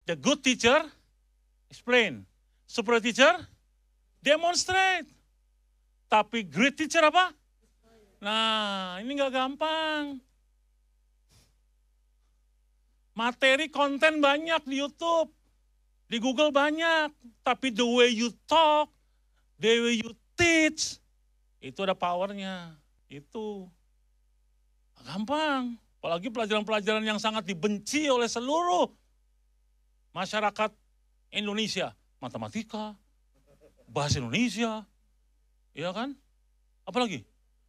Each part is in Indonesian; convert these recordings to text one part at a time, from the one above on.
The good teacher, explain. Super teacher, demonstrate. Tapi great teacher apa? Nah, ini nggak gampang. Materi konten banyak di YouTube, di Google banyak. Tapi the way you talk, the way you teach, itu ada powernya. Itu nggak gampang. Apalagi pelajaran-pelajaran yang sangat dibenci oleh seluruh masyarakat Indonesia. Matematika, bahasa Indonesia, ya kan? Apalagi?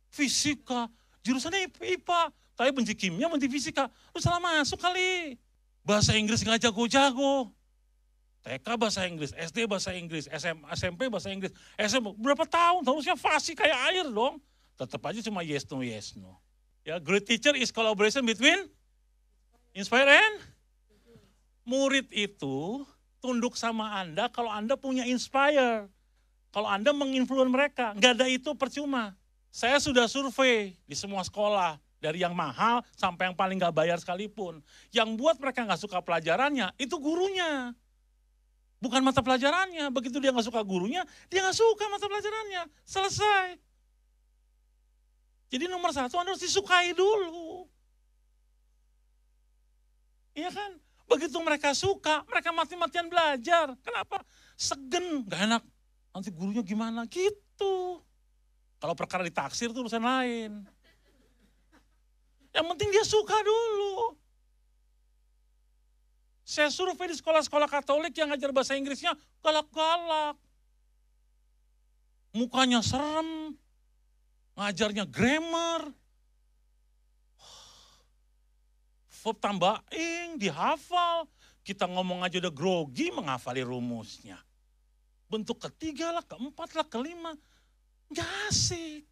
Fisika, jurusannya IPA, tapi benci kimia, benci fisika. Lu salah masuk kali. Bahasa Inggris nggak jago-jago. TK bahasa Inggris, SD bahasa Inggris, SMP bahasa Inggris, SMA berapa tahun? Harusnya fasih kayak air dong. Tetap aja cuma yes no, yes no. Ya, great teacher is collaboration between inspire and murid itu tunduk sama Anda kalau Anda punya inspire. Kalau Anda menginfluence mereka, nggak ada itu percuma. Saya sudah survei di semua sekolah, dari yang mahal sampai yang paling nggak bayar sekalipun. Yang buat mereka nggak suka pelajarannya, itu gurunya. Bukan mata pelajarannya, begitu dia nggak suka gurunya, dia nggak suka mata pelajarannya. Selesai. Jadi nomor satu Anda harus disukai dulu. Iya kan? Begitu mereka suka, mereka mati-matian belajar. Kenapa? Segen, gak enak. Nanti gurunya gimana? Gitu. Kalau perkara ditaksir itu urusan lain. Yang penting dia suka dulu. Saya survei di sekolah-sekolah Katolik yang ngajar bahasa Inggrisnya galak-galak. Mukanya serem. Ngajarnya grammar. Verb tambah ing, dihafal. Kita ngomong aja udah grogi menghafali rumusnya. Bentuk ketiga lah, keempat lah, kelima. Nggak asik.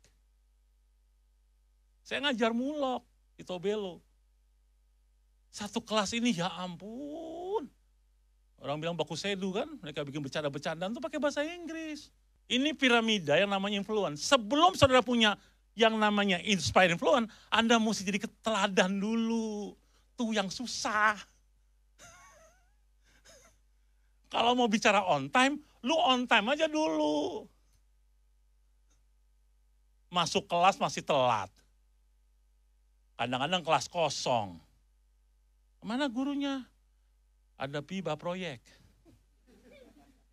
Saya ngajar mulok di Tobelo. Satu kelas ini ya ampun. Orang bilang baku sedu kan, mereka bikin bercanda-bercandaan tuh pakai bahasa Inggris. Ini piramida yang namanya influence. Sebelum saudara punya yang namanya inspire influence, Anda mesti jadi teladan dulu. Tuh yang susah. Kalau mau bicara on time, lu on time aja dulu. Masuk kelas masih telat. Kadang-kadang kelas kosong. Mana gurunya? Ada piba proyek.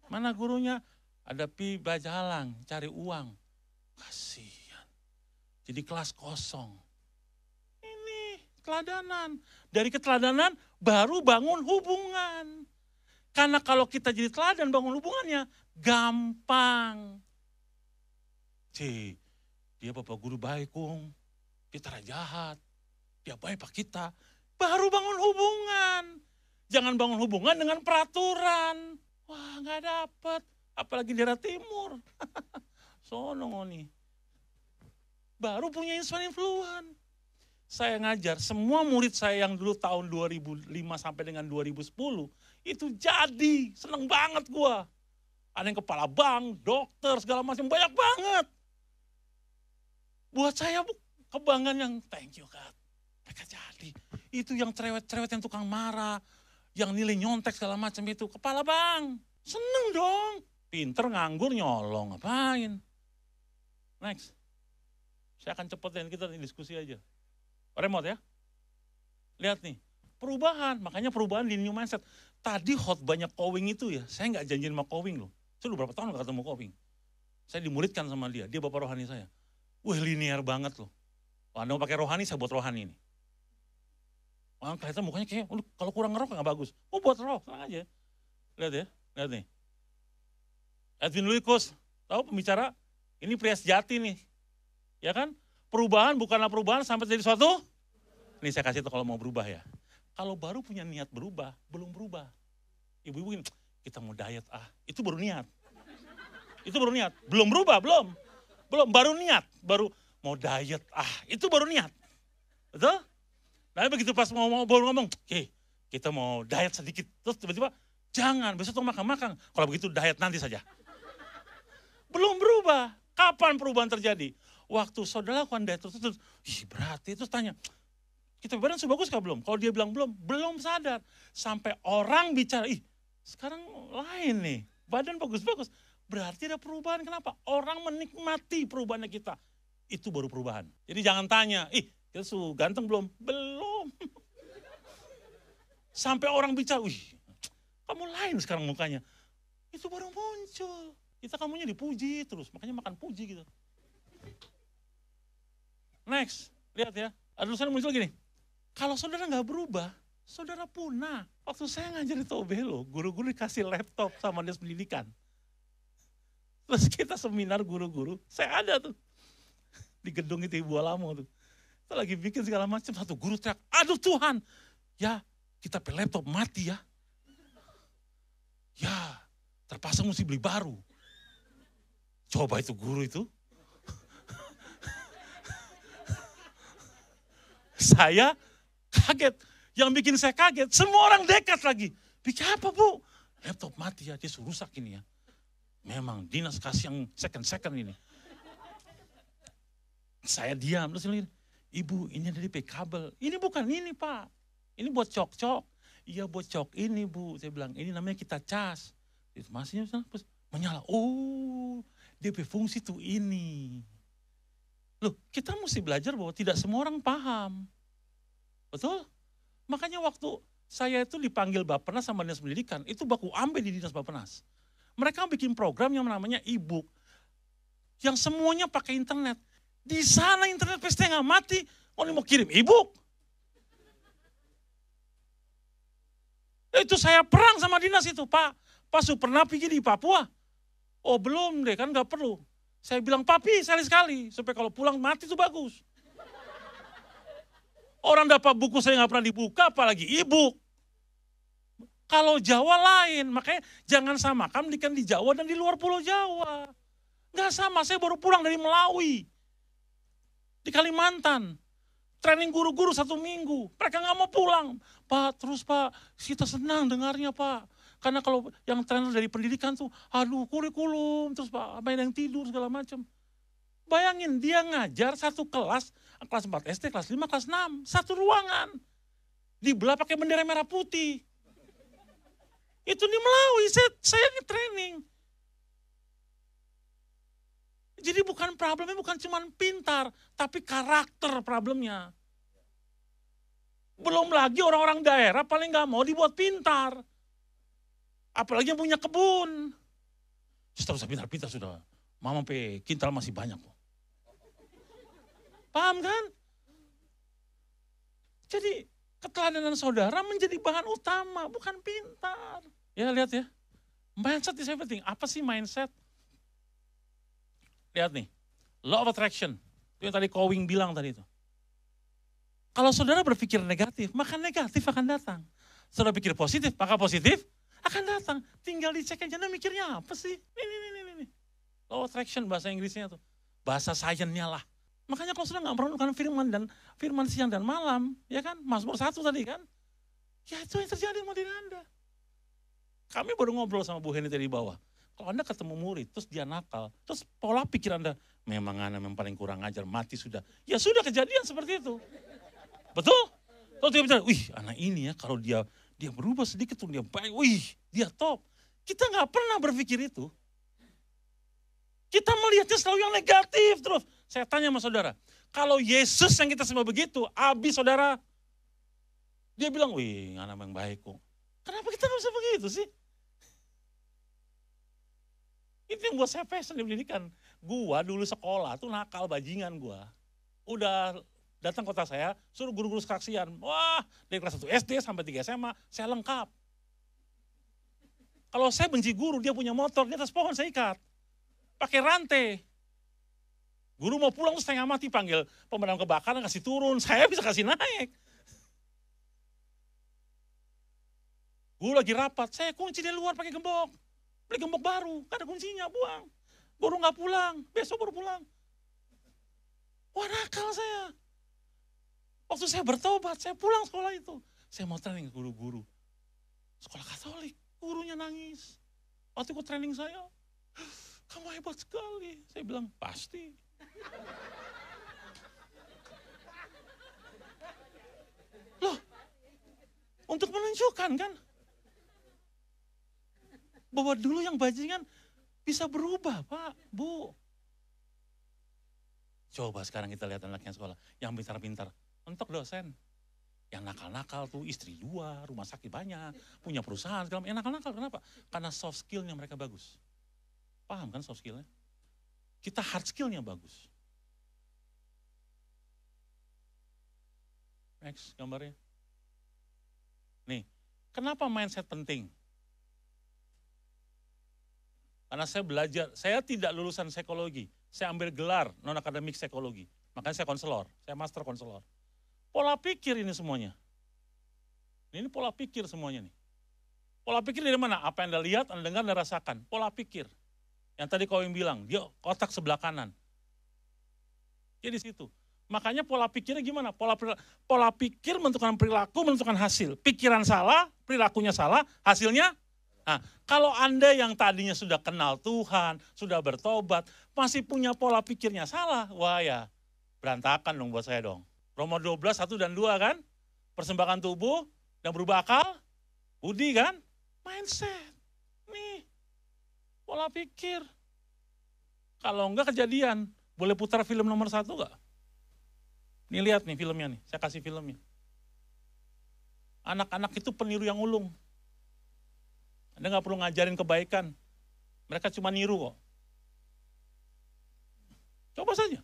Mana gurunya? Ada piba jalan, cari uang. Kasihan. Jadi kelas kosong. Keteladanan. Dari keteladanan baru bangun hubungan. Karena kalau kita jadi teladan bangun hubungannya, gampang. Dia bapak guru baik, Kung. Kita jahat. Dia baik pak kita. Baru bangun hubungan. Jangan bangun hubungan dengan peraturan. Wah gak dapet. Apalagi daerah timur. Sono nih. Baru punya influence. Saya ngajar, semua murid saya yang dulu tahun 2005 sampai dengan 2010, itu jadi, seneng banget gua. Ada yang kepala bank, dokter, segala macam, banyak banget. Buat saya kebanggaan yang thank you Kak, mereka jadi. Itu yang cerewet-cerewet yang tukang marah, yang nilai nyontek segala macam itu, kepala bank. Seneng dong, pinter nganggur nyolong, ngapain. Next, saya akan cepetin, kita diskusi aja. Remote ya. Lihat nih, perubahan. Makanya perubahan di new mindset. Tadi hot banyak Kowing itu ya, saya nggak janjiin sama Kowing loh. Saya udah berapa tahun nggak ketemu Kowing. Saya dimuridkan sama dia bapak rohani saya. Wah linear banget loh. Anda mau pakai rohani, saya buat rohani ini. Orang kelihatan mukanya kayak, kalau kurang ngerok nggak bagus. Oh buat roh, tenang aja. Lihat ya, lihat nih. Edwin Luikus, tahu pembicara? Ini pria sejati nih. Ya kan? Perubahan bukanlah perubahan sampai jadi suatu. Ini saya kasih tahu kalau mau berubah ya. Kalau baru punya niat berubah, belum berubah. Ibu-ibu ini, kita mau diet itu baru niat. Itu baru niat. Belum berubah, belum. Belum, baru niat. Baru mau diet, itu baru niat. Betul? Nah begitu pas baru ngomong, kita mau diet sedikit. Terus tiba-tiba, jangan, besok tuh makan-makan. Kalau begitu diet nanti saja. Belum berubah. Kapan perubahan terjadi? Waktu saudara lakukan diet terus, berarti terus tanya, Kita badan sudah bagus kah belum? Kalau dia bilang belum, belum sadar. Sampai orang bicara, ih sekarang lain nih, badan bagus-bagus. Berarti ada perubahan, kenapa? Orang menikmati perubahannya kita. Itu baru perubahan. Jadi jangan tanya, ih kita ganteng belum? Belum. Sampai orang bicara, wih kamu lain sekarang mukanya. Itu baru muncul. Kita kamunya dipuji terus, makanya makan puji gitu. Next, lihat ya. Ada tulisan muncul gini. Kalau saudara nggak berubah, saudara punah. Waktu saya ngajar di Tobelo, guru-guru dikasih laptop sama dinas pendidikan. Terus kita seminar guru-guru, saya ada tuh. Di gedung itu Ibu Alamo tuh. Kita lagi bikin segala macam, satu guru teriak, aduh Tuhan, ya kita pakai laptop mati ya. Ya, terpaksa mesti beli baru. Coba itu guru itu. Saya kaget. Yang bikin saya kaget, semua orang dekat lagi. Bikin apa Bu? Laptop mati ya, dia suruh rusak ini ya. Memang dinas kasih yang second ini. Saya diam, terus ini, Ibu ini dari kabel. Ini bukan ini Pak, ini buat cok-cok. Iya buat cok ini Bu, saya bilang ini namanya kita cas. Itu masihnya menyala, oh dia berfungsi tuh ini. Loh kita mesti belajar bahwa tidak semua orang paham. Betul? Makanya waktu saya itu dipanggil Bappenas sama Dinas Pendidikan, itu baku ambil di Dinas Bappenas. Mereka bikin program yang namanya e-book, yang semuanya pakai internet. Di sana internet pasti nggak mati, kalau mau kirim e-book. Itu saya perang sama dinas itu, Pak pernah pergi di Papua? Oh belum deh, kan nggak perlu. Saya bilang, Papi sekali-sekali, supaya kalau pulang mati itu bagus. Orang dapat buku saya nggak pernah dibuka, apalagi e-book. Kalau Jawa lain, makanya jangan samakan pendidikan di Jawa dan di luar Pulau Jawa. Nggak sama, saya baru pulang dari Melawi. Di Kalimantan. Training guru-guru 1 minggu. Mereka nggak mau pulang. Pak, terus Pak, kita senang dengarnya Pak. Karena kalau yang trainer dari pendidikan tuh, aduh kurikulum, terus Pak, apa yang tidur segala macam. Bayangin dia ngajar satu kelas 4 SD, kelas 5, kelas 6, satu ruangan. Dibelah pakai bendera merah putih. Itu di Melawi, saya training. Jadi bukan problemnya bukan cuma pintar, tapi karakter problemnya. Belum lagi orang-orang daerah paling nggak mau dibuat pintar. Apalagi yang punya kebun. Sudah usah pintar-pintar sudah. Mama pe kintal masih banyak. Paham kan? Jadi keteladanan saudara menjadi bahan utama, bukan pintar. Ya lihat ya. Mindset is everything. Apa sih mindset? Lihat nih. Law of attraction. Itu yang tadi Kowing bilang tadi itu. Kalau saudara berpikir negatif, maka negatif akan datang. Saudara pikir positif, maka positif akan datang. Tinggal dicek aja, mikirnya apa sih? Ini. Law of attraction bahasa Inggrisnya tuh. Bahasa sainsnya lah. Makanya kalau saudara nggak merenungkan firman siang dan malam, ya kan? Mazmur 1 tadi kan? Ya itu yang terjadi sama diri Anda. Kami baru ngobrol sama Bu Heni tadi di bawah. Kalau Anda ketemu murid, terus dia nakal, terus pola pikir Anda, memang Anda yang paling kurang ajar, mati sudah. Ya sudah kejadian seperti itu. Betul? Kalau dia bicara, wih anak ini ya, kalau dia berubah sedikit tuh dia baik, wih dia top. Kita nggak pernah berpikir itu. Kita melihatnya selalu yang negatif terus. Saya tanya sama saudara, kalau Yesus yang kita sembah begitu, habis saudara, dia bilang, wih anak yang baik kok. Kenapa kita nggak bisa begitu sih? Itu yang buat saya passion di pendidikan. Gua dulu sekolah tuh nakal bajingan gua. Udah datang kota saya, suruh guru-guru saksian. Wah, dari kelas 1 SD sampai 3 SMA, saya lengkap. Kalau saya benci guru, dia punya motor, di atas pohon saya ikat. Pakai rantai. Guru mau pulang setengah mati, panggil pemadam kebakaran, kasih turun. Saya bisa kasih naik. Guru lagi rapat, saya kunci di luar pakai gembok. Beli gembok baru, gak ada kuncinya, buang. Guru gak pulang, besok baru pulang. Wah nakal saya. Waktu saya bertobat, saya pulang sekolah itu. Saya mau training ke guru-guru. Sekolah Katolik, gurunya nangis. Waktu ikut training saya, kamu hebat sekali. Saya bilang, pasti. Untuk menunjukkan kan. Bahwa dulu yang bajingan bisa berubah Pak, Bu. Coba sekarang kita lihat anaknya sekolah, yang pintar-pintar, mentok dosen. Yang nakal-nakal tuh istri 2, rumah sakit banyak, punya perusahaan, segala macam. Yang nakal-nakal kenapa? Karena soft skillnya mereka bagus. Paham kan soft skillnya? Kita hard skillnya bagus. Next gambarnya. Nih, kenapa mindset penting? Karena saya belajar, saya tidak lulusan psikologi, saya ambil gelar non-akademik psikologi. Makanya saya konselor, saya master konselor. Pola pikir ini semuanya. Ini pola pikir semuanya nih. Pola pikir dari mana? Apa yang Anda lihat, Anda dengar, Anda rasakan. Pola pikir. Yang tadi kau yang bilang, dia kotak sebelah kanan. Dia di situ. Makanya pola pikirnya gimana? Pola pikir menentukan perilaku, menentukan hasil. Pikiran salah, perilakunya salah, hasilnya. Nah, kalau Anda yang tadinya sudah kenal Tuhan, sudah bertobat, masih punya pola pikirnya salah, wah ya, berantakan dong buat saya dong. Roma 12, 1 dan 2 kan? Persembahan tubuh dan berubah akal, budi kan? Mindset. Nih, pola pikir. Kalau enggak kejadian, boleh putar film nomor 1 enggak? Nih lihat nih filmnya nih, saya kasih filmnya. Anak-anak itu peniru yang ulung. Anda nggak perlu ngajarin kebaikan. Mereka cuma niru kok. Coba saja.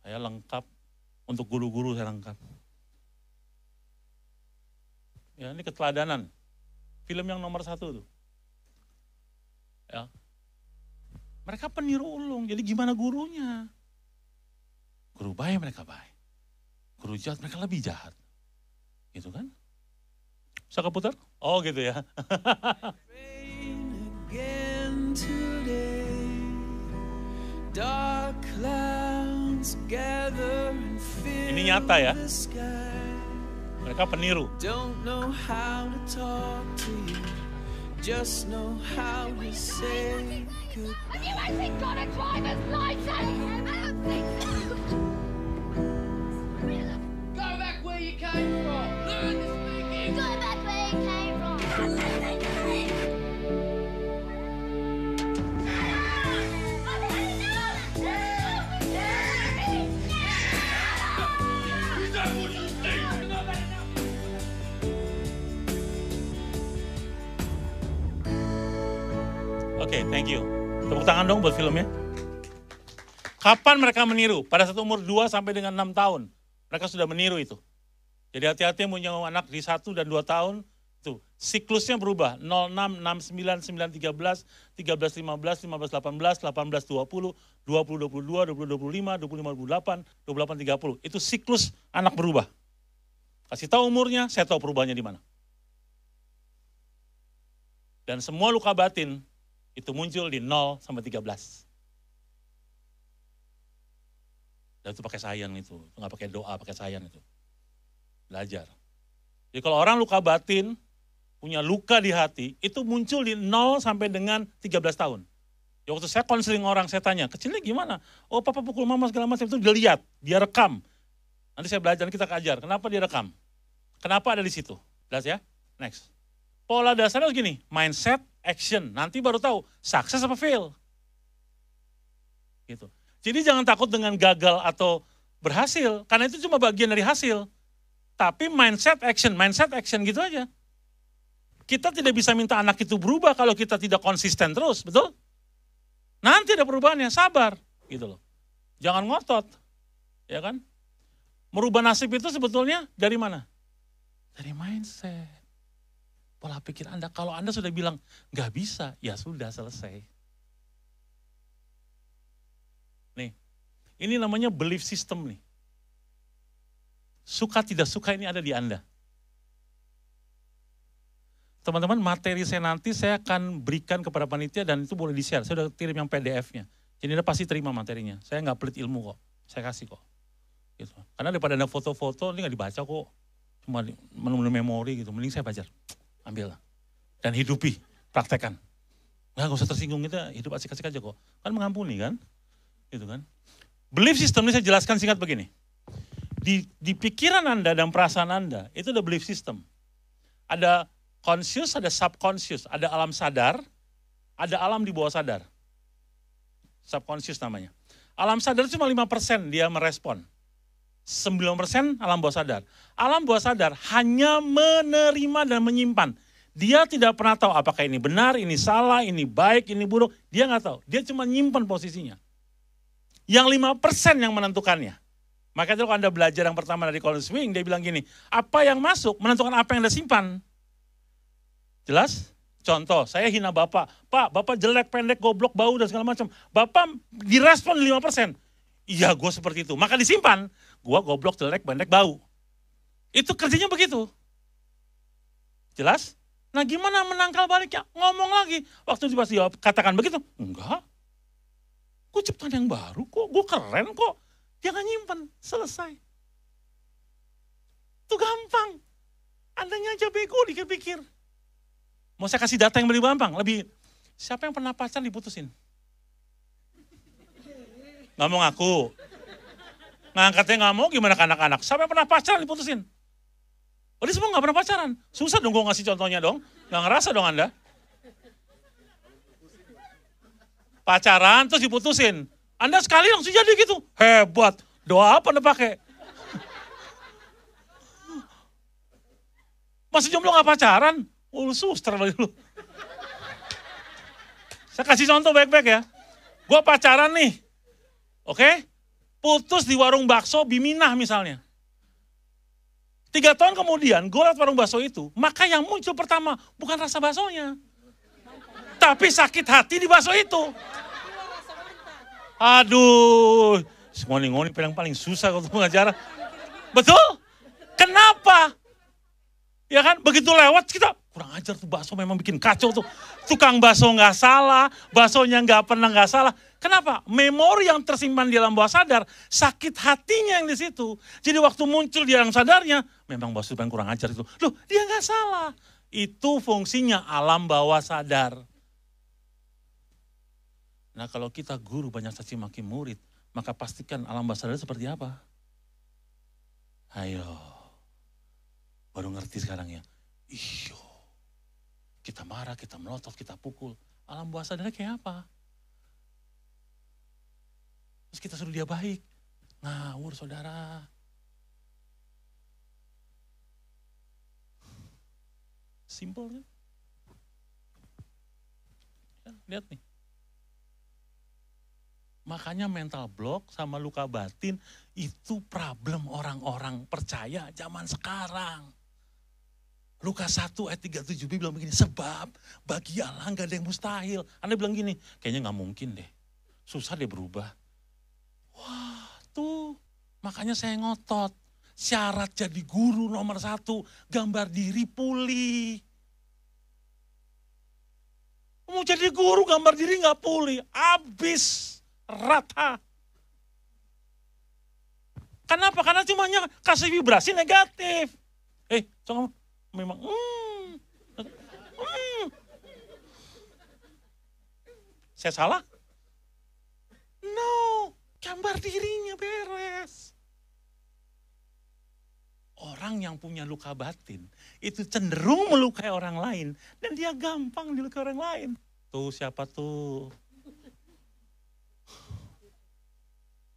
Saya lengkap, untuk guru-guru saya lengkap. Ya, ini keteladanan. Film yang nomor 1 tuh. Ya. Mereka peniru ulung, jadi gimana gurunya? Guru baik mereka baik. Guru jahat mereka lebih jahat. Gitu kan? Bisa keputar? Oh gitu ya. Ini nyata ya. Mereka peniru. Go back where you came from. Learn to speak English. Go back where you came from. Oke, thank you. Tepuk tangan dong buat filmnya. Kapan mereka meniru? Pada saat umur 2 sampai dengan 6 tahun. Mereka sudah meniru itu. Jadi hati-hati punya anak di 1 dan 2 tahun. Tuh, siklusnya berubah. 06, 69, 9, 13, 13, 15, 15, 18, 18, 20, 20, 22, 20, 25, 25, 28, 28, 30. Itu siklus anak berubah. Kasih tahu umurnya, saya tahu perubahannya di mana. Dan semua luka batin itu muncul di 0 sampai 13. Dan itu pakai sains itu nggak pakai doa, pakai sains itu. Belajar. Jadi kalau orang luka batin, punya luka di hati, itu muncul di 0 sampai dengan 13 tahun. Ya waktu saya konseling orang, saya tanya, kecilnya gimana? Oh papa pukul mama segala macam, itu dia lihat, dia rekam. Nanti saya belajar, kita ajar, kenapa dia rekam? Kenapa ada di situ? Jelas ya? Next. Pola dasarnya gini, mindset, action. Nanti baru tahu, sukses apa fail. Gitu. Jadi jangan takut dengan gagal atau berhasil, karena itu cuma bagian dari hasil. Tapi mindset, action gitu aja. Kita tidak bisa minta anak itu berubah kalau kita tidak konsisten terus, betul? Nanti ada perubahannya, sabar. Gitu loh. Jangan ngotot, ya kan? Merubah nasib itu sebetulnya dari mana? Dari mindset. Pola pikir Anda, kalau Anda sudah bilang, nggak bisa, ya sudah selesai. Nih, ini namanya belief system nih. Suka tidak suka ini ada di Anda. Teman-teman, materi saya nanti saya akan berikan kepada panitia dan itu boleh di-share. Saya sudah kirim yang PDF-nya. Jadi Anda pasti terima materinya. Saya nggak pelit ilmu kok, saya kasih kok. Gitu. Karena daripada ada foto-foto, ini nggak dibaca kok. Cuma menu memori gitu, mending saya baca. Ambil dan hidupi, praktekkan. Nggak usah tersinggung, kita hidup asik-asik aja kok. Kan mengampuni kan, gitu kan. Belief system ini saya jelaskan singkat begini. Di pikiran Anda dan perasaan Anda, itu ada belief system. Ada conscious, ada subconscious, ada alam sadar, ada alam di bawah sadar. Subconscious namanya. Alam sadar cuma 5% dia merespon. 9% alam bawah sadar. Alam bawah sadar hanya menerima dan menyimpan. Dia tidak pernah tahu apakah ini benar, ini salah, ini baik, ini buruk. Dia nggak tahu. Dia cuma nyimpan posisinya. Yang 5% yang menentukannya. Makanya kalau Anda belajar yang pertama dari Colin Swing, dia bilang gini, apa yang masuk menentukan apa yang Anda simpan. Jelas? Contoh, saya hina Bapak. Pak, Bapak jelek, pendek, goblok, bau, dan segala macam. Bapak direspon 5%. Iya, gue seperti itu. Maka disimpan, gue goblok, jelek, pendek, bau. Itu kerjanya begitu. Jelas? Nah gimana menangkal baliknya? Ngomong lagi. Waktu dia katakan begitu, enggak. Gue ciptaan yang baru kok, gue keren kok. Dia gak nyimpen, selesai. Itu gampang. Andanya aja bego dikir-pikir. Mau saya kasih data yang lebih gampang, siapa yang pernah pacaran diputusin? Gak mau ngaku. Ngangkatnya gak mau, gimana ke anak-anak? Siapa yang pernah pacaran diputusin? Oh dia semua gak pernah pacaran. Susah dong gue ngasih contohnya dong. Gak ngerasa dong Anda. Pacaran terus diputusin. Anda sekali langsung jadi gitu. Hebat. Doa apa Anda pakai? Masih jomblo gak pacaran? Oh lu suster lagi lu. Saya kasih contoh baik-baik ya. Gue pacaran nih. Oke? Putus di warung bakso Biminah misalnya. 3 tahun kemudian gue lewat warung bakso itu. Maka yang muncul pertama bukan rasa baksonya. Tapi sakit hati di bakso itu. Aduh. Ngoni-ngoni yang paling susah untuk pengajaran. Betul? Kenapa? Ya kan, begitu lewat kita, kurang ajar tuh bakso memang bikin kacau tuh. Tukang bakso nggak salah, baksonya nggak pernah nggak salah. Kenapa? Memori yang tersimpan di alam bawah sadar, sakit hatinya yang di situ. Jadi waktu muncul di alam sadarnya, memang bakso yang kurang ajar itu. Loh, dia nggak salah. Itu fungsinya alam bawah sadar. Nah kalau kita guru banyak caci maki murid, maka pastikan alam bawah sadar seperti apa? Ayo. Baru ngerti sekarang ya. Iyo. Kita marah, kita melotot, kita pukul. Alam bawah sadarnya kayak apa? Terus kita suruh dia baik. Ngawur saudara. Simple kan? Ya, lihat nih. Makanya mental block sama luka batin itu problem orang-orang percaya zaman sekarang. Lukas 1 ayat 37b bilang begini, sebab bagi Allah gak ada yang mustahil. Anda bilang gini, kayaknya gak mungkin deh. Susah deh berubah. Wah tuh, makanya saya ngotot. Syarat jadi guru nomor 1, gambar diri pulih. Mau jadi guru gambar diri gak pulih, habis rata. Kenapa? Karena cuma kasih vibrasi negatif. Coba memang saya salah? No, gambar dirinya beres. Orang yang punya luka batin itu cenderung melukai orang lain dan dia gampang dilukai orang lain. Tuh siapa tuh?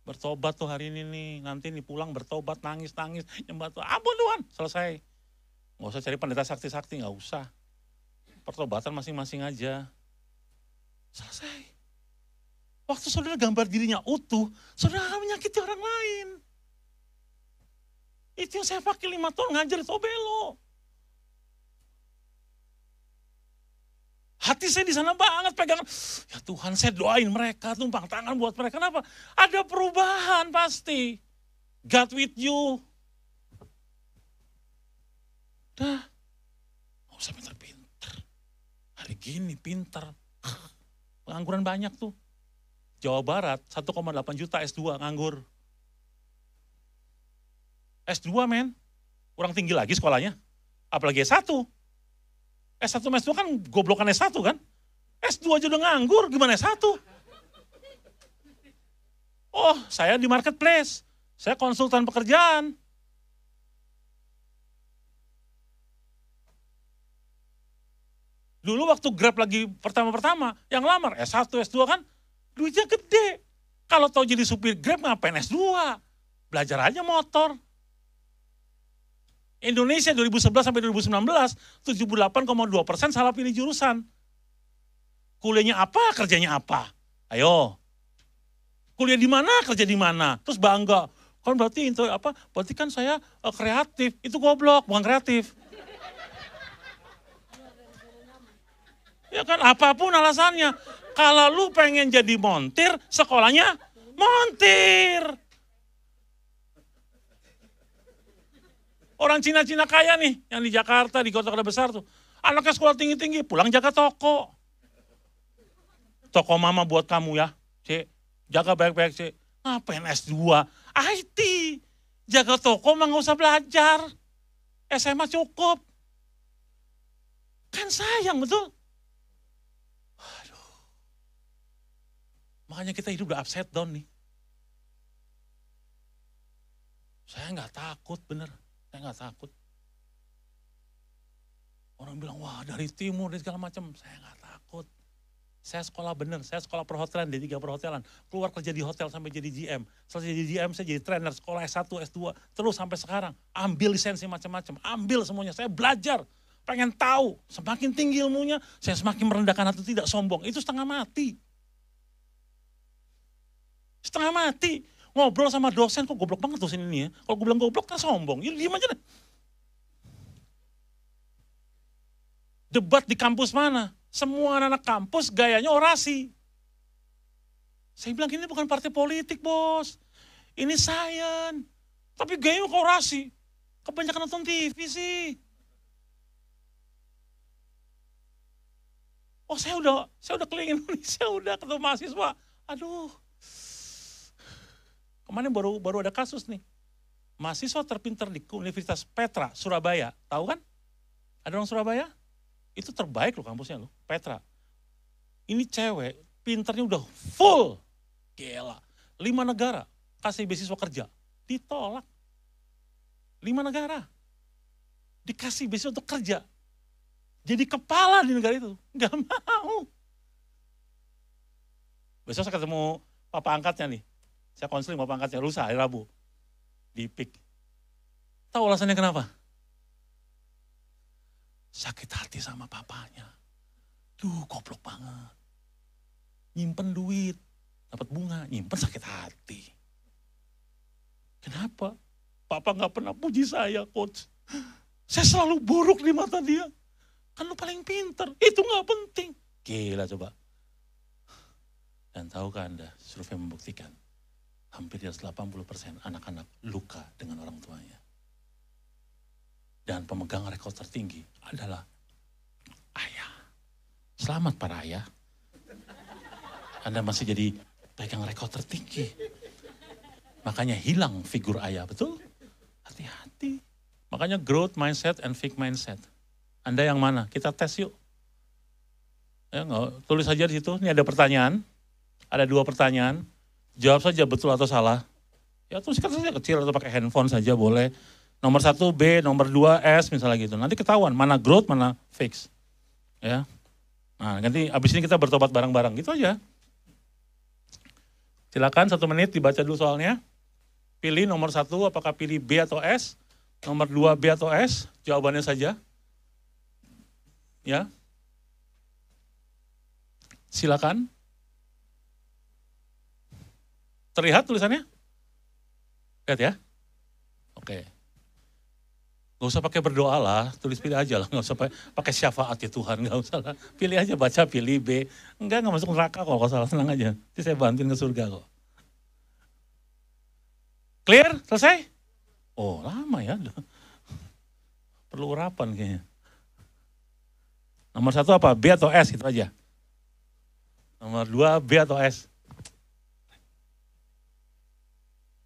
Bertobat tuh hari ini nih, nanti nih pulang bertobat, nangis-nangis, nyembah tuh, ampun Tuhan, selesai. Nggak usah cari pendeta sakti-sakti, nggak usah. Pertobatan masing-masing aja. Selesai. Waktu saudara gambar dirinya utuh, saudara akan menyakiti orang lain. Itu yang saya pakai 5 tahun ngajar di Tobelo. Hati saya di sana banget pegangan. Ya Tuhan, saya doain mereka, tumpang tangan buat mereka. Kenapa? Ada perubahan pasti. God with you. Dah, nggak usah pinter-pinter. Hari gini pinter. Pengangguran banyak tuh. Jawa Barat 1,8 juta S2 nganggur. S2 men, kurang tinggi lagi sekolahnya. Apalagi S1. S1 S2 kan goblokan S1 kan. S2 aja udah nganggur, gimana S1? Oh, saya di marketplace. Saya konsultan pekerjaan. Dulu waktu Grab lagi pertama-pertama, yang lamar S1, S2 kan, duitnya gede. Kalau tahu jadi supir Grab ngapain S2? Belajar aja motor. Indonesia 2011 sampai 2019, 78,2% salah pilih jurusan. Kuliahnya apa, kerjanya apa? Ayo. Kuliah di mana, kerja di mana? Terus bangga. Kan berarti itu apa? Berarti kan saya kreatif. Itu goblok, bukan kreatif. Ya kan apapun alasannya. Kalau lu pengen jadi montir, sekolahnya montir. Orang Cina-Cina kaya nih, yang di Jakarta, di kota-kota besar tuh. Anaknya sekolah tinggi-tinggi, pulang jaga toko. Toko mama buat kamu ya, Cik. Jaga baik-baik, Cik. Ngapain S2? IT. Jaga toko mah nggak usah belajar. SMA cukup. Kan sayang, betul? Makanya kita hidup udah upside down nih. Saya nggak takut, bener. Saya nggak takut. Orang bilang, wah dari timur, dari segala macam. Saya nggak takut. Saya sekolah bener, saya sekolah perhotelan, D3 perhotelan. Keluar kerja di hotel sampai jadi GM. Selesai jadi GM, saya jadi trainer, sekolah S1, S2. Terus sampai sekarang, ambil lisensi macam-macam. Ambil semuanya, saya belajar. Pengen tahu, semakin tinggi ilmunya, saya semakin merendahkan hati, tidak sombong. Itu setengah mati. Setengah mati. Ngobrol sama dosen, kok goblok banget dosen ini ya. Kalau gue bilang goblok, kan sombong. Ya diam aja deh. Debat di kampus mana? Semua anak-anak kampus gayanya orasi. Saya bilang ini bukan partai politik, bos. Ini sains. Tapi gayanya kok orasi. Kebanyakan nonton TV sih. Oh saya udah keliling Indonesia, udah ketemu mahasiswa. Aduh. Kemarin baru ada kasus nih. Mahasiswa terpintar di Universitas Petra, Surabaya. Tahu kan? Ada orang Surabaya? Itu terbaik loh kampusnya loh, Petra. Ini cewek, pinternya udah full. Gila. 5 negara kasih beasiswa kerja. Ditolak. 5 negara. Dikasih beasiswa untuk kerja. Jadi kepala di negara itu. Nggak mau. Besok saya ketemu papa angkatnya nih. Saya konseling papa angkatnya lusa, hari Rabu. Di PIK. Tahu alasannya kenapa? Sakit hati sama papanya. Duh, goblok banget. Nyimpen duit, dapat bunga, nyimpen sakit hati. Kenapa? Papa nggak pernah puji saya, coach. Saya selalu buruk di mata dia. Kan lu paling pinter, itu nggak penting. Gila coba. Dan tahukah Anda, survei membuktikan, hampir di atas 80% anak-anak luka dengan orang tuanya. Dan pemegang rekor tertinggi adalah ayah. Selamat para ayah. Anda masih jadi pegang rekor tertinggi. Makanya hilang figur ayah, betul? Hati-hati. Makanya growth mindset and fixed mindset. Anda yang mana? Kita tes yuk. Ya, tulis saja di situ. Ini ada pertanyaan. Ada 2 pertanyaan. Jawab saja betul atau salah. Ya tuliskan saja kecil atau pakai handphone saja boleh. Nomor 1 B, nomor 2 S misalnya gitu. Nanti ketahuan mana growth, mana fix. Ya. Nah, nanti abis ini kita bertobat bareng-bareng gitu aja. Silakan 1 menit dibaca dulu soalnya. Pilih nomor 1 apakah pilih B atau S. Nomor 2 B atau S. Jawabannya saja. Ya. Silakan. Terlihat tulisannya? Lihat ya. Oke. Gak usah pakai berdoa lah, tulis pilih aja lah. Gak usah pakai syafaat ya Tuhan, gak usah lah. Pilih aja, baca pilih B. Enggak masuk neraka kok, kalau salah senang aja. Nanti saya bantuin ke surga kok. Clear? Selesai? Oh lama ya. Perlu urapan kayaknya. Nomor 1 apa? B atau S? Itu aja. Nomor 2 B atau S?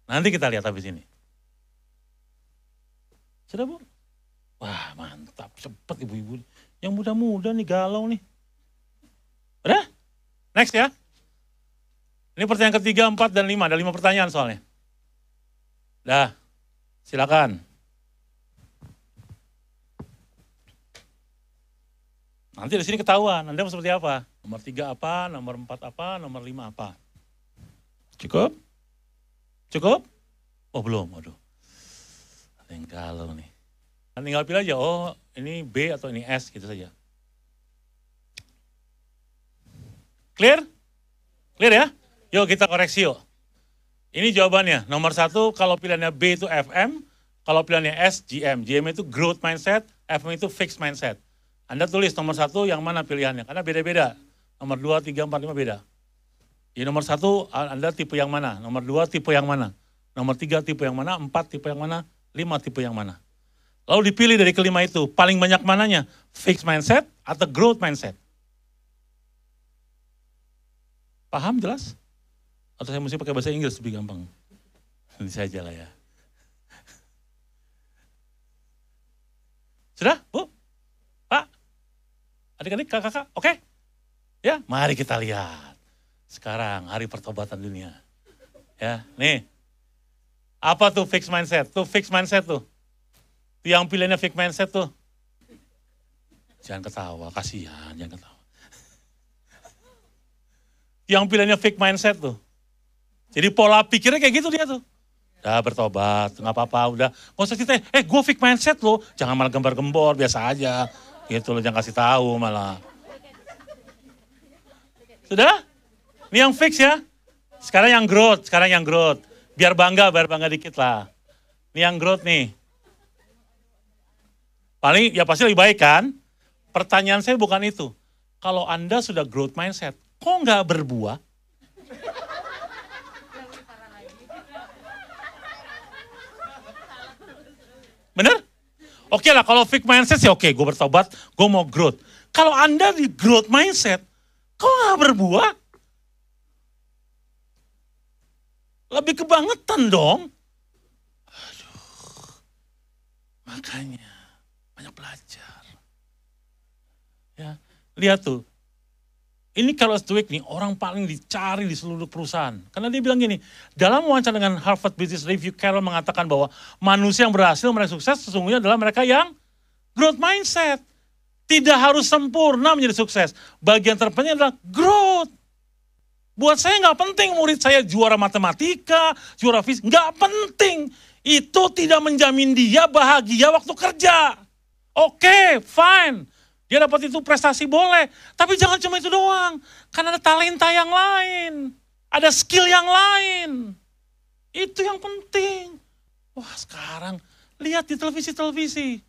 Nanti kita lihat habis ini. Sudah Bu? Wah mantap, cepet ibu-ibu. Yang muda-muda nih galau nih. Udah? Next ya. Ini pertanyaan ketiga, 4, dan 5. Ada 5 pertanyaan soalnya. Dah, silakan. Nanti di sini ketahuan, Anda mau seperti apa? Nomor 3 apa, nomor 4 apa, nomor 5 apa. Cukup? Cukup? Oh belum, waduh. Ada yang galau nih. Tinggal pilih aja, oh ini B atau ini S gitu saja. Clear? Clear ya? Yuk kita koreksi yuk. Ini jawabannya, nomor 1 kalau pilihannya B itu FM, kalau pilihannya S, GM. GM itu growth mindset, FM itu fixed mindset. Anda tulis nomor 1 yang mana pilihannya, karena beda-beda. Nomor 2, 3, 4, 5 beda. Jadi nomor 1 Anda tipe yang mana, nomor 2 tipe yang mana, nomor 3 tipe yang mana, 4 tipe yang mana, 5 tipe yang mana. Lalu dipilih dari kelima itu, paling banyak mananya, fixed mindset atau growth mindset. Paham jelas? Atau saya mesti pakai bahasa Inggris lebih gampang? Ini saja lah ya. Sudah, Bu? Pak? Adik-adik, kakak-kakak, oke? Ya, mari kita lihat. Sekarang hari pertobatan dunia. Ya, nih. Apa tuh fixed mindset? Tuh fixed mindset tuh. Yang pilihannya fixed mindset tuh. Jangan ketawa, kasihan, jangan ketawa. Yang pilihannya fixed mindset tuh. Jadi pola pikirnya kayak gitu dia tuh. Udah bertobat, nggak apa-apa, udah. Nggak usah cerita, gue fixed mindset loh. Jangan malah gembar-gembor, biasa aja. Gitu loh, jangan kasih tahu malah. Sudah? Ini yang fix ya. Sekarang yang growth. Biar bangga dikit lah. Ini yang growth nih. Paling ya pasti lebih baik kan? Pertanyaan saya bukan itu. Kalau Anda sudah growth mindset, kok nggak berbuah? Bener? Oke lah, kalau fixed mindset sih oke, gue bertobat, gue mau growth. Kalau Anda di growth mindset, kok nggak berbuah? Lebih kebangetan dong. Aduh, makanya banyak belajar. Ya, lihat tuh. Ini Carol Dweck nih, orang paling dicari di seluruh perusahaan. Karena dia bilang gini, dalam wawancara dengan Harvard Business Review, Carol mengatakan bahwa manusia yang berhasil meraih sukses sesungguhnya adalah mereka yang growth mindset. Tidak harus sempurna menjadi sukses. Bagian terpenting adalah growth. Buat saya nggak penting murid saya juara matematika, juara fisik, nggak penting. Itu tidak menjamin dia bahagia waktu kerja. Oke, fine. Dia dapat itu prestasi boleh, tapi jangan cuma itu doang. Karena ada talenta yang lain, ada skill yang lain. Itu yang penting. Wah sekarang lihat di televisi-televisi.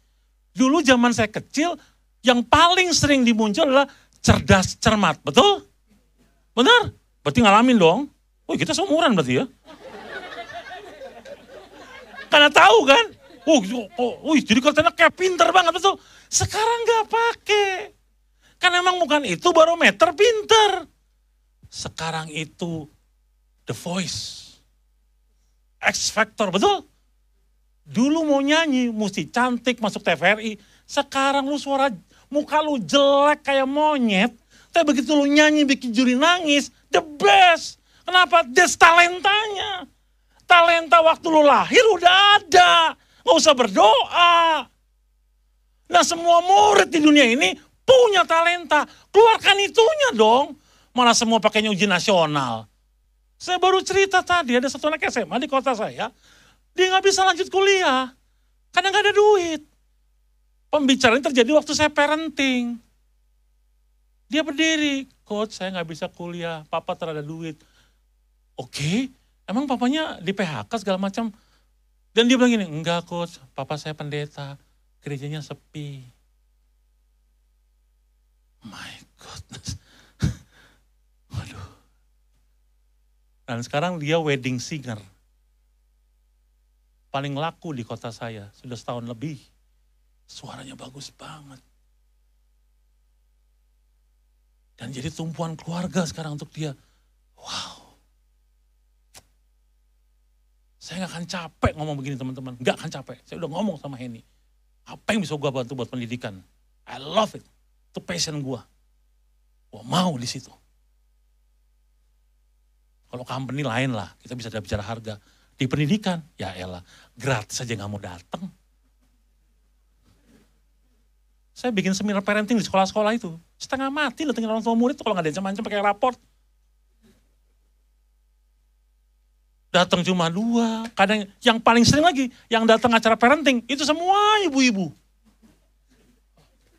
Dulu zaman saya kecil, yang paling sering dimuncul adalah cerdas cermat, betul? Benar? Berarti ngalamin dong. Wih kita seumuran berarti ya. Karena tahu kan, jadi katanya kayak pinter banget, betul? Sekarang nggak pakai. Karena emang bukan itu barometer pinter. Sekarang itu The Voice. X Factor, betul? Dulu mau nyanyi, mesti cantik masuk TVRI. Sekarang lu suara, muka lu jelek kayak monyet. Tapi begitu lu nyanyi bikin juri nangis, the best. Kenapa? That's talentanya. Talenta waktu lu lahir udah ada. Nggak usah berdoa. Nah semua murid di dunia ini punya talenta. Keluarkan itunya dong. Mana semua pakainya ujian nasional. Saya baru cerita tadi ada satu anak SMA di kota saya. Dia nggak bisa lanjut kuliah. Karena nggak ada duit. Pembicaraan terjadi waktu saya parenting. Dia berdiri. Coach saya nggak bisa kuliah. Papa terada duit. Oke. Emang papanya di PHK segala macam. Dan dia bilang gini. Enggak coach. Papa saya pendeta. Gerejanya sepi. My goodness. Waduh. Dan sekarang dia wedding singer. Paling laku di kota saya. Sudah setahun lebih. Suaranya bagus banget. Dan jadi tumpuan keluarga sekarang untuk dia. Wow. Saya gak akan capek ngomong begini teman-teman. Gak akan capek. Saya udah ngomong sama Henny. Apa yang bisa gue bantu buat pendidikan? I love it. Itu passion gue. Gue mau di situ. Kalau company lain lah, kita bisa bicara harga. Di pendidikan, ya elah, gratis aja gak mau datang. Saya bikin seminar parenting di sekolah-sekolah itu. Setengah mati datengin orang tua murid tuh kalau gak ada macam-macam pakai raport. Datang cuma 2, kadang yang paling sering lagi, yang datang acara parenting, itu semua ibu-ibu.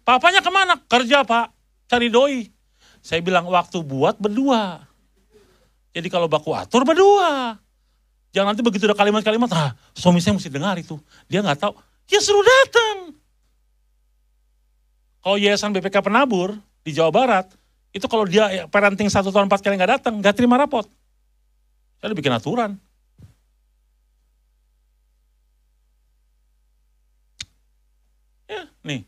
Papanya kemana? Kerja pak, cari doi. Saya bilang waktu buat berdua. Jadi kalau baku atur berdua. Jangan nanti begitu ada kalimat-kalimat, suami saya mesti dengar itu. Dia gak tahu, ya suruh datang. Kalau Yayasan BPK Penabur di Jawa Barat, itu kalau dia parenting 1 tahun 4 kali gak datang, gak terima rapot. Saya udah bikin aturan. Ya, nih.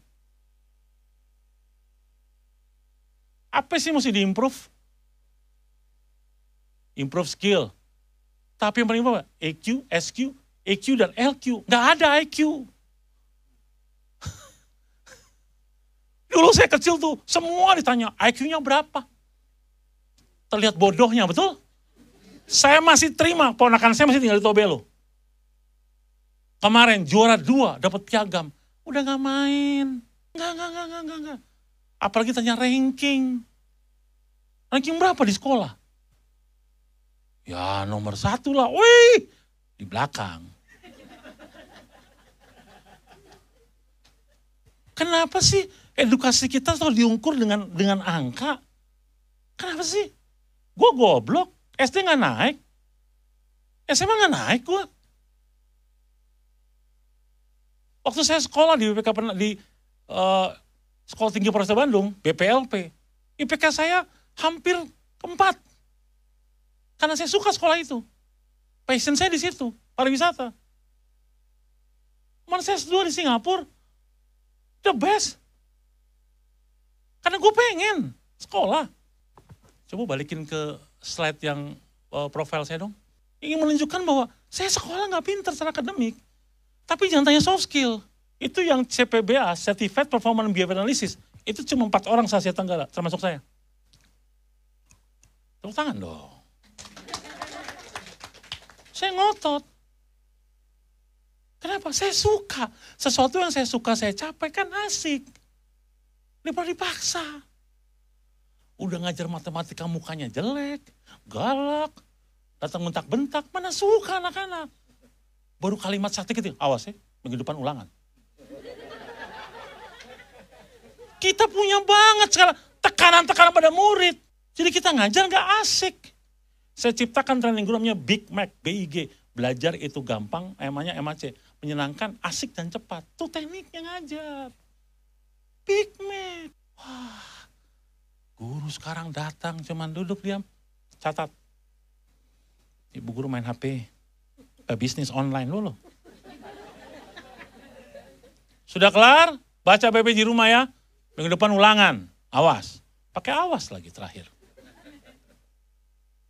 Apa sih mesti di-improve? Improve skill. Tapi yang paling apa? EQ, SQ, EQ, dan LQ. Nggak ada IQ. Dulu saya kecil tuh, semua ditanya, IQ-nya berapa? Terlihat bodohnya, betul? Saya masih terima, ponakan saya masih tinggal di Tobelo. Kemarin juara 2, dapat piagam. Udah nggak main. Nggak. Apalagi tanya ranking. Ranking berapa di sekolah? Ya nomor 1 lah, wih, di belakang. Kenapa sih edukasi kita selalu diukur dengan angka? Kenapa sih? Gue goblok, SD gak naik, SMA gak naik gue. Waktu saya sekolah di BPK di Sekolah Tinggi Polresta Bandung, BPLP, IPK saya hampir 4. Karena saya suka sekolah itu. Passion saya di situ, pariwisata. Mana saya S2 di Singapura, the best. Karena gue pengen sekolah. Coba balikin ke slide yang profil saya dong. Ingin menunjukkan bahwa saya sekolah gak pintar secara akademik. Tapi jangan tanya soft skill. Itu yang CPBA, Certified Performance Behavior Analysis. Itu cuma 4 orang se-Asia Tenggara, termasuk saya. Tepuk tangan dong. Saya ngotot. Kenapa? Saya suka. Sesuatu yang saya suka saya capai kan asik. Daripada dipaksa. Udah ngajar matematika mukanya jelek, galak, datang bentak-bentak, mana suka anak-anak. Baru kalimat sakti gitu, awas ya, minggu depan ulangan. Kita punya banget sekarang tekanan-tekanan pada murid. Jadi kita ngajar gak asik. Saya ciptakan training group namanya Big Mac, BIG. Belajar itu gampang, namanya MAC. Menyenangkan, asik dan cepat. Itu tekniknya ngajar. Big Mac. Wah, guru sekarang datang cuman duduk diam. Catat. Ibu guru main HP. Bisnis online loh. Sudah kelar? Baca BP di rumah ya. Minggu depan ulangan. Awas. Pakai awas lagi terakhir.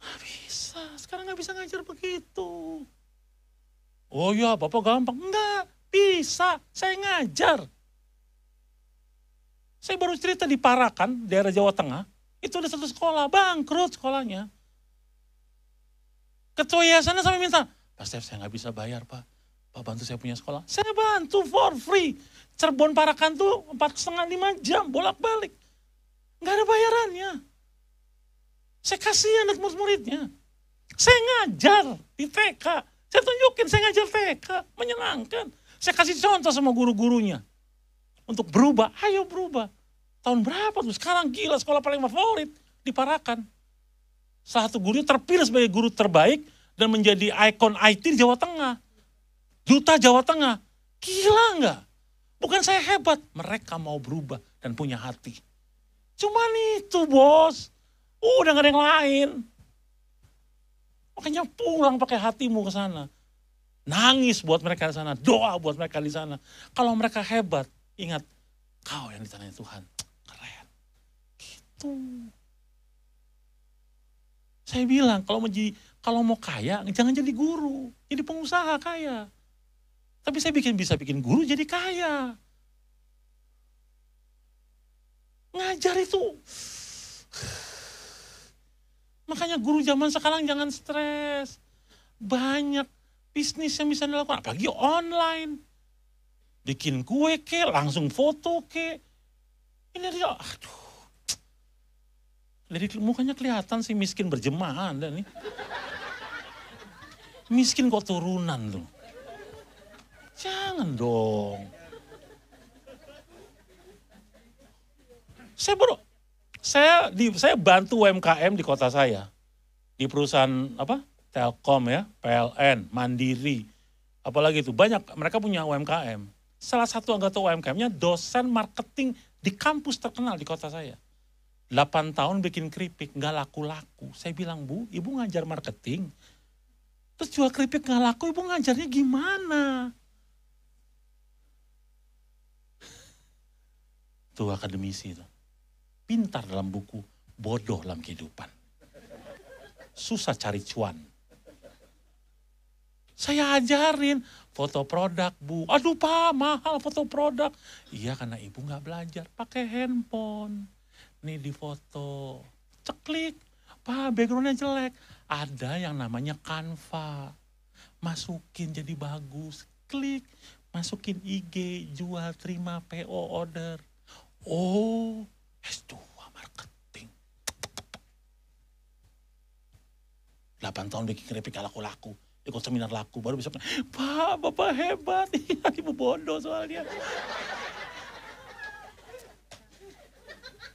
Nggak bisa. Sekarang nggak bisa ngajar begitu. Oh ya, Bapak gampang. Enggak. Bisa. Saya ngajar. Saya baru cerita di Parakan, daerah Jawa Tengah. Itu ada satu sekolah. Bangkrut sekolahnya. Ketua yayasannya sampai minta, Pak Stef, saya nggak bisa bayar, Pak. Pak bantu saya punya sekolah. Saya bantu for free. Cirebon Parakan tuh 4,5 jam bolak-balik. Nggak ada bayarannya. Saya kasihan lihat murid-muridnya. Saya ngajar di TK. Saya tunjukin saya ngajar TK. Menyenangkan. Saya kasih contoh sama guru-gurunya. Untuk berubah. Ayo berubah. Tahun berapa tuh? Sekarang gila sekolah paling favorit. Di Parakan. Salah satu guru terpilih sebagai guru terbaik. Dan menjadi ikon IT di Jawa Tengah. Duta Jawa Tengah. Gila nggak? Bukan saya hebat. Mereka mau berubah dan punya hati. Cuman itu bos. Udah gak ada yang lain. Makanya pulang pakai hatimu ke sana. Nangis buat mereka di sana. Doa buat mereka di sana. Kalau mereka hebat, ingat, kau yang ditanya Tuhan. Keren. Gitu. Saya bilang, kalau mau kaya, jangan jadi guru. Jadi pengusaha kaya. Tapi saya bisa bikin guru jadi kaya. Ngajar itu. Makanya guru zaman sekarang jangan stres. Banyak bisnis yang bisa dilakukan, apalagi online. Bikin kue ke, langsung foto ke. Ini dia, aduh. Dari mukanya kelihatan sih miskin berjemaah Anda nih. Miskin kok turunan tuh. Jangan dong. Saya bantu UMKM di kota saya. Di perusahaan Telkom ya, PLN, Mandiri. Apalagi itu, banyak mereka punya UMKM. Salah satu anggota UMKM-nya dosen marketing di kampus terkenal di kota saya. 8 tahun bikin keripik, nggak laku-laku. Saya bilang, Bu, Ibu ngajar marketing. Terus jual keripik nggak laku, Ibu ngajarnya gimana? Tuh akademisi itu. Pintar dalam buku, bodoh dalam kehidupan. Susah cari cuan. Saya ajarin foto produk, Bu. Aduh Pak, mahal foto produk. Iya karena Ibu nggak belajar, pakai handphone. Nih di foto, ceklik. Pak, backgroundnya jelek. Ada yang namanya Canva. Masukin jadi bagus, klik. Masukin IG, jual, terima, PO, order. Oh, S2 marketing. 8 tahun bikin keripik laku-laku. Ikut seminar laku, baru bisa, Pak, Bapak hebat. Iya, Ibu bodoh soalnya.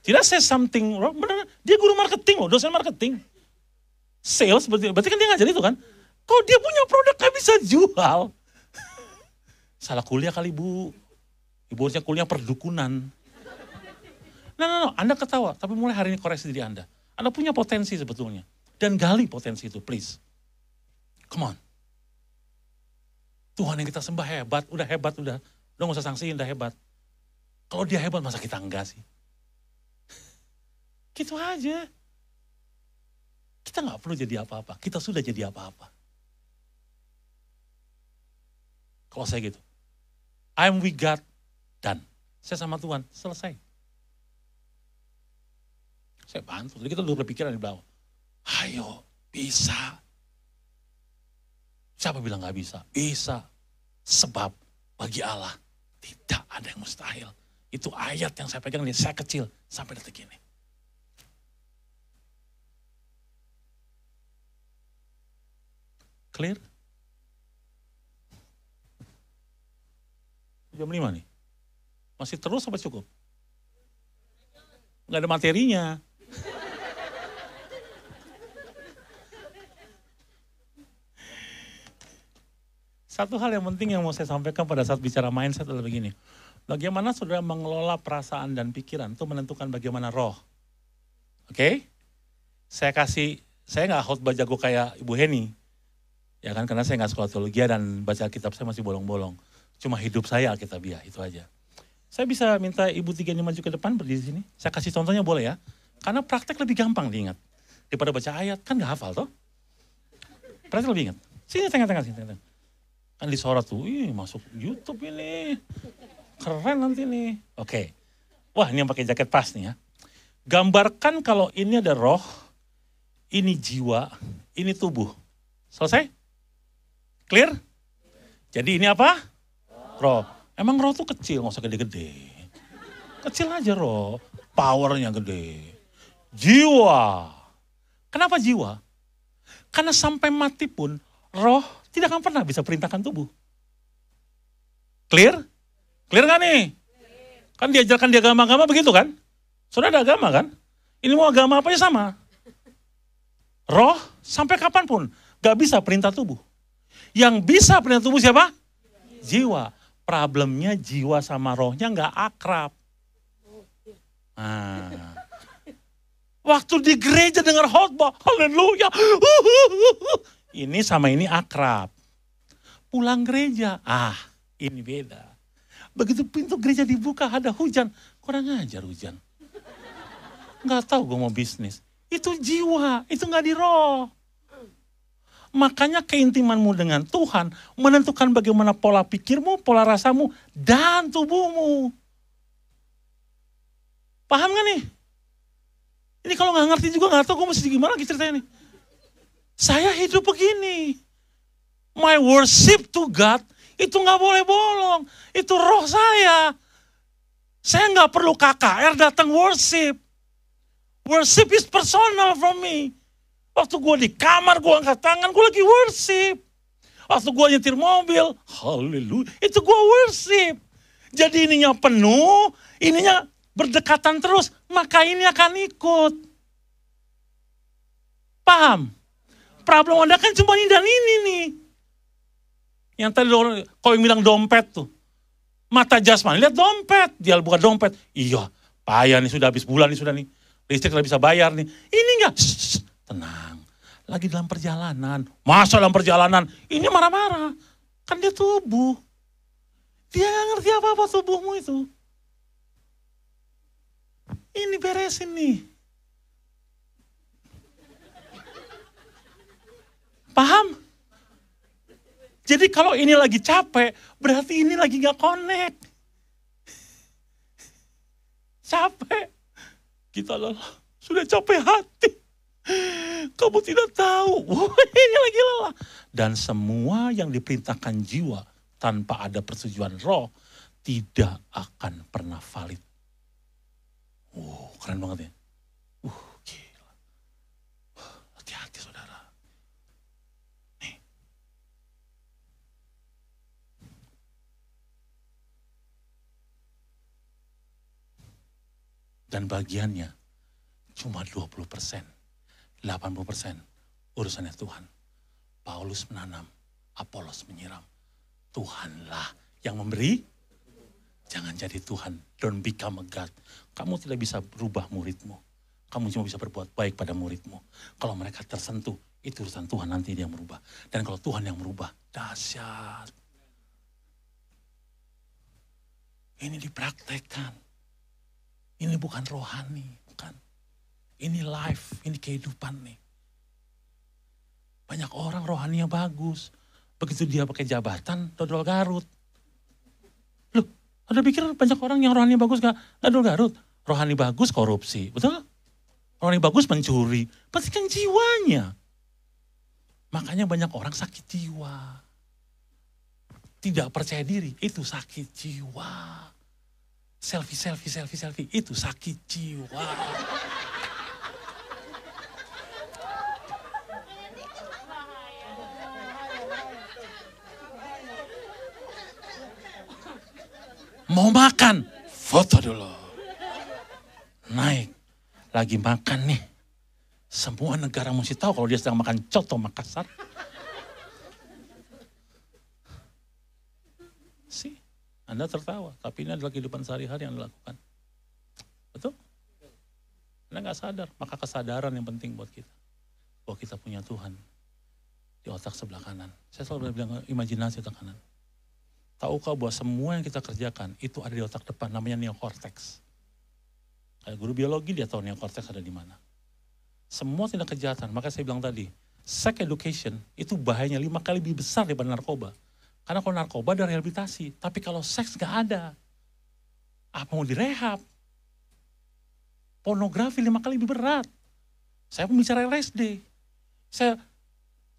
Tidak say something wrong, benar. Dia guru marketing loh, dosen marketing. Sales, berarti kan dia ngajar itu kan. Kok dia punya produk gak bisa jual? Salah kuliah kali Bu. Ibu harusnya kuliah perdukunan. No, Anda ketawa, tapi mulai hari ini koreksi diri Anda. Anda punya potensi sebetulnya. Dan gali potensi itu, please. Come on. Tuhan yang kita sembah hebat, udah gak usah sanksiin, udah hebat. Kalau dia hebat, masa kita enggak sih? Gitu aja. Kita gak perlu jadi apa-apa, kita sudah jadi apa-apa. Kalau saya gitu, I'm with God, done. Saya sama Tuhan, selesai. Saya bantu, jadi kita duduk berpikiran di bawah. Ayo, bisa. Siapa bilang gak bisa? Bisa. Sebab bagi Allah tidak ada yang mustahil. Itu ayat yang saya pegang dari saya kecil sampai detik ini. Clear? Jam 5 nih. Masih terus sampai cukup? Nggak ada materinya. Satu hal yang penting yang mau saya sampaikan pada saat bicara mindset adalah begini. Bagaimana saudara mengelola perasaan dan pikiran itu menentukan bagaimana roh. Oke? Saya nggak khotbah jago kayak Ibu Heni. Ya kan, karena saya nggak sekolah teologi dan baca kitab saya masih bolong-bolong. Cuma hidup saya Alkitabiah, itu aja. Saya bisa minta Ibu 3 ini maju ke depan berdiri di sini. Saya kasih contohnya boleh ya. Karena praktek lebih gampang diingat. Daripada baca ayat, kan nggak hafal toh. Praktek lebih ingat. Sini tengah-tengah sini. Kan disorot tuh, masuk YouTube ini. Keren nanti nih. Oke. Wah ini yang pakai jaket pas nih ya. Gambarkan kalau ini ada roh, ini jiwa, ini tubuh. Selesai? Clear? Jadi ini apa? Roh. Emang roh tuh kecil, nggak usah gede-gede. Kecil aja roh, powernya gede. Jiwa. Kenapa jiwa? Karena sampai mati pun, roh tidak akan pernah bisa perintahkan tubuh. Clear? Clear gak nih? Kan diajarkan di agama-agama begitu kan? Sudah ada agama kan? Ini mau agama apa ya sama? Roh sampai kapanpun gak bisa perintah tubuh. Yang bisa perintah tubuh siapa? Jiwa. Problemnya jiwa sama rohnya gak akrab. Nah. Waktu di gereja dengar khotbah, haleluya. Ini sama ini akrab. Pulang gereja, ini beda. Begitu pintu gereja dibuka ada hujan, kurang ajar hujan. Nggak tahu gue mau bisnis. Itu jiwa, itu nggak di roh. Makanya keintimanmu dengan Tuhan menentukan bagaimana pola pikirmu, pola rasamu, dan tubuhmu. Paham gak nih? Ini kalau nggak ngerti juga nggak tahu gue mesti gimana lagi ceritanya nih. Saya hidup begini. My worship to God itu nggak boleh bolong. Itu roh saya. Saya nggak perlu KKR datang worship. Worship is personal from me. Waktu gue di kamar, gue angkat tangan, gue lagi worship. Waktu gue nyetir mobil, haleluya, itu gue worship. Jadi ininya penuh, ininya berdekatan terus, maka ini akan ikut. Paham? Problem Anda kan cuma ini dan ini nih. Yang tadi kau yang bilang dompet tuh. Mata jasmani, lihat dompet. Dia buka dompet. Iya, payah nih, sudah habis bulan nih, sudah nih. Listrik sudah bisa bayar nih. Ini enggak, tenang. Lagi dalam perjalanan. Masa dalam perjalanan, ini marah-marah. Kan dia tubuh. Dia gak ngerti apa-apa tubuhmu itu. Ini beresin nih. Paham? Jadi kalau ini lagi capek, berarti ini lagi gak connect. Capek. Kita lelah, sudah capek hati. Kamu tidak tahu, ini lagi lelah. Dan semua yang diperintahkan jiwa tanpa ada persetujuan roh, tidak akan pernah valid. Keren banget ya. Gila. Hati-hati saudara. Nih. Dan bagiannya cuma 20%. 80% urusannya Tuhan. Paulus menanam, Apolos menyiram. Tuhanlah yang memberi. Jangan jadi Tuhan. Don't become a God. Kamu tidak bisa berubah muridmu. Kamu cuma bisa berbuat baik pada muridmu. Kalau mereka tersentuh, itu urusan Tuhan, nanti dia merubah. Dan kalau Tuhan yang merubah, dahsyat. Ini dipraktekkan. Ini bukan rohani, bukan. Ini life, ini kehidupan nih. Banyak orang rohaninya bagus. Begitu dia pakai jabatan, dodol Garut. Loh, Anda pikir banyak orang yang rohaninya bagus gak dodol Garut? Rohani bagus korupsi, betul? Rohani bagus mencuri, pasti kan jiwanya. Makanya banyak orang sakit jiwa. Tidak percaya diri, itu sakit jiwa. Selfie, itu sakit jiwa. Mau makan, foto dulu. Naik, lagi makan nih. Semua negara mesti tahu kalau dia sedang makan coto Makassar. Sih, Anda tertawa, tapi ini adalah kehidupan sehari-hari yang dilakukan. Betul? Anda gak sadar, maka kesadaran yang penting buat kita. Bahwa kita punya Tuhan di otak sebelah kanan. Saya selalu bilang imajinasi otak kanan. Tahukah bahwa semua yang kita kerjakan itu ada di otak depan, namanya neokortex. Kayak guru biologi dia tahu neokortex ada di mana. Semua tindak kejahatan, makanya saya bilang tadi, sex education itu bahayanya 5 kali lebih besar daripada narkoba. Karena kalau narkoba ada rehabilitasi, tapi kalau seks gak ada. Apa mau direhab? Pornografi 5 kali lebih berat. Saya pembicara LSD. Saya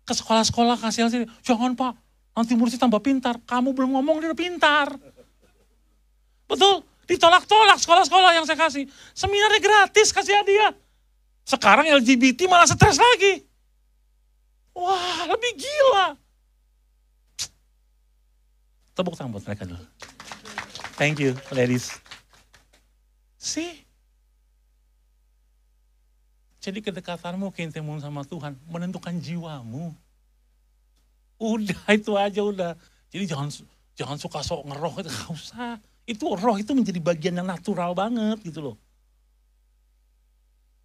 ke sekolah-sekolah kasih hasil, jangan Pak, nanti muridnya tambah pintar. Kamu belum ngomong dia udah pintar. Betul, ditolak-tolak sekolah-sekolah yang saya kasih. Seminarnya gratis kasih hadiah. Sekarang LGBT malah stres lagi. Wah, lebih gila. Tepuk tangan buat mereka dulu. Thank you, ladies. See? Jadi kedekatanmu, keintimanmu sama Tuhan menentukan jiwamu. Udah, itu aja udah. Jadi jangan suka sok ngeroh, itu gak usah. Itu roh itu menjadi bagian yang natural banget gitu loh.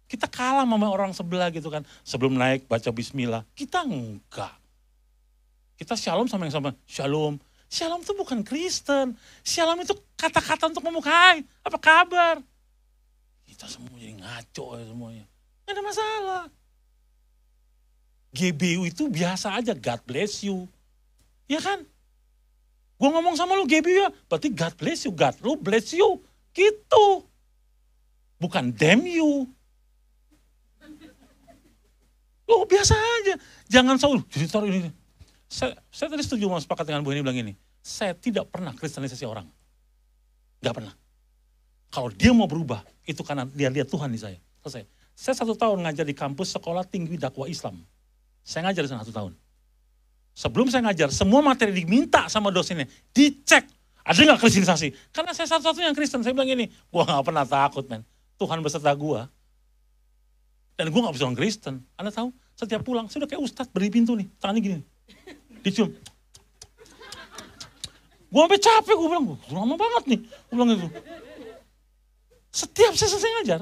Kita kalah sama orang sebelah gitu kan. Sebelum naik baca bismillah, kita enggak. Kita shalom sama yang sama, shalom. Shalom itu bukan Kristen. Shalom itu kata-kata untuk memukai. Apa kabar? Kita semua jadi ngaco ya semuanya. Gak ada masalah. GBU itu biasa aja, God bless you. Ya kan? Gue ngomong sama lu GBU ya, berarti God bless you, God lu bless you. Gitu. Bukan damn you. Lu biasa aja. Jangan selalu, jadi taruh ini. Saya tadi setuju sepakat dengan Bu ini bilang ini. Saya tidak pernah kristenisasi orang. Gak pernah. Kalau dia mau berubah, itu karena dia lihat Tuhan di saya. Selesai. Saya 1 tahun ngajar di kampus Sekolah Tinggi Dakwah Islam. Saya ngajar di sana 1 tahun. Sebelum saya ngajar, semua materi diminta sama dosennya. Dicek, ada gak kristenisasi? Karena saya satu-satunya yang Kristen. Saya bilang ini, gua gak pernah takut, men. Tuhan beserta gua. Dan gua gak bisa orang Kristen. Anda tahu, setiap pulang, saya udah kayak ustadz berdiri pintu nih. Tangannya gini. Dicium. Gue sampai capek, gue bilang, lama banget nih. Gue bilang gitu. Setiap saya selesai ngajar.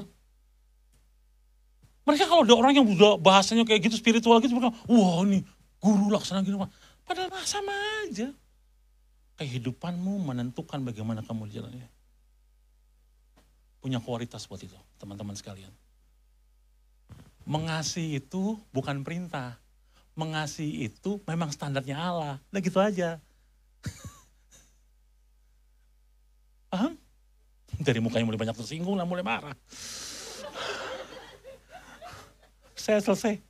Mereka kalau ada orang yang udah bahasanya kayak gitu, spiritual gitu, mereka, wah ini guru laksana gini. Padahal sama aja. Kehidupanmu menentukan bagaimana kamu jalannya. Punya kualitas buat itu, teman-teman sekalian. Mengasihi itu bukan perintah. Mengasihi itu memang standarnya Allah. Nah gitu aja. Paham? Dari mukanya mulai banyak tersinggung lah, mulai marah. Saya selesai.